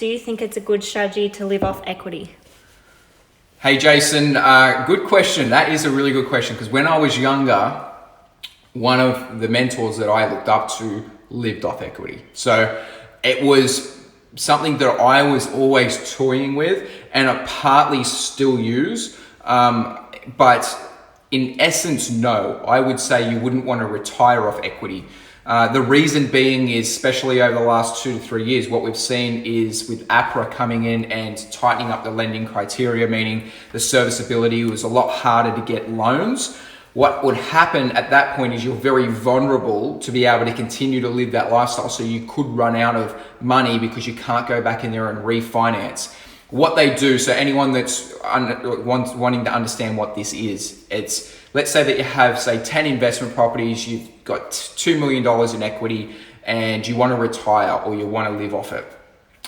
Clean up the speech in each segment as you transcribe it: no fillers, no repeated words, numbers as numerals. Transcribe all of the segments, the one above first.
do you think it's a good strategy to live off equity? Hey Jason, good question. That is a really good question, because when I was younger, one of the mentors that I looked up to lived off equity. So it was something that I was always toying with, and I partly still use. But in essence, no, I would say you wouldn't want to retire off equity. The reason being is, especially over the last 2 to 3 years, what we've seen is with APRA coming in and tightening up the lending criteria, meaning the serviceability was a lot harder to get loans. What would happen at that point is you're very vulnerable to be able to continue to live that lifestyle. So you could run out of money because you can't go back in there and refinance. What they do, so anyone that's wanting to understand what this is, it's, let's say that you have, say, 10 investment properties, you've got $2 million in equity, and you want to retire or you want to live off it.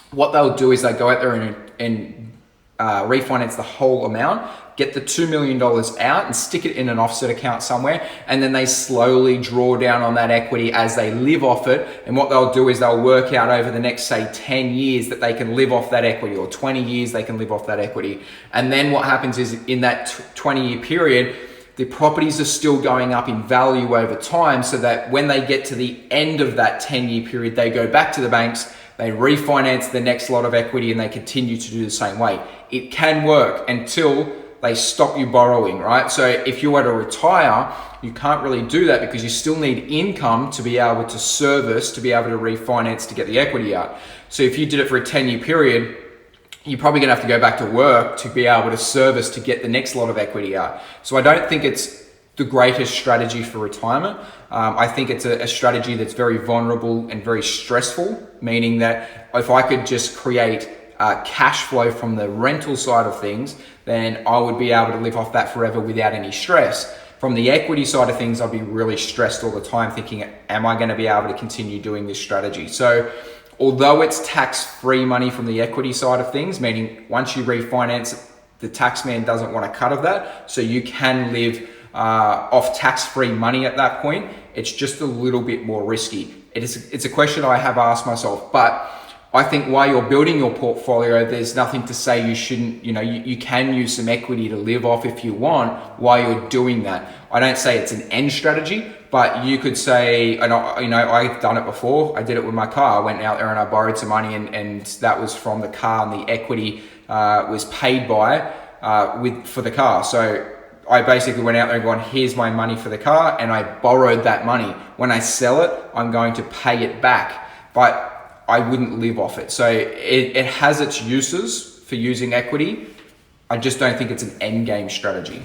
What they'll do is they go out there and refinance the whole amount, get the $2 million out and stick it in an offset account somewhere, and then they slowly draw down on that equity as they live off it. And what they'll do is they'll work out over the next, say, 10 years that they can live off that equity, or 20 years they can live off that equity. And then what happens is, in that 20-year period, the properties are still going up in value over time, so that when they get to the end of that 10-year period, they go back to the banks, they refinance the next lot of equity, and they continue to do the same way. It can work until they stop you borrowing, right? So if you were to retire, you can't really do that because you still need income to be able to service, to be able to refinance, to get the equity out. So if you did it for a 10-year period, you're probably gonna have to go back to work to be able to service, to get the next lot of equity out. So I don't think it's the greatest strategy for retirement. I think it's a strategy that's very vulnerable and very stressful, meaning that if I could just create cash flow from the rental side of things, then I would be able to live off that forever without any stress. From the equity side of things, I'd be really stressed all the time thinking, am I gonna be able to continue doing this strategy? So although it's tax-free money from the equity side of things, meaning once you refinance, the tax man doesn't want a cut of that, so you can live off tax-free money at that point. It's just a little bit more risky. It's a question I have asked myself, but I think while you're building your portfolio, there's nothing to say you shouldn't, you can use some equity to live off if you want while you're doing that. I don't say it's an end strategy, but you could say, and I've done it before. I did it with my car. I went out there and I borrowed some money, and that was from the car, and the equity was paid by for the car. So I basically went out there and gone, here's my money for the car, and I borrowed that money. When I sell it, I'm going to pay it back, but I wouldn't live off it. So it has its uses for using equity. I just don't think it's an end game strategy.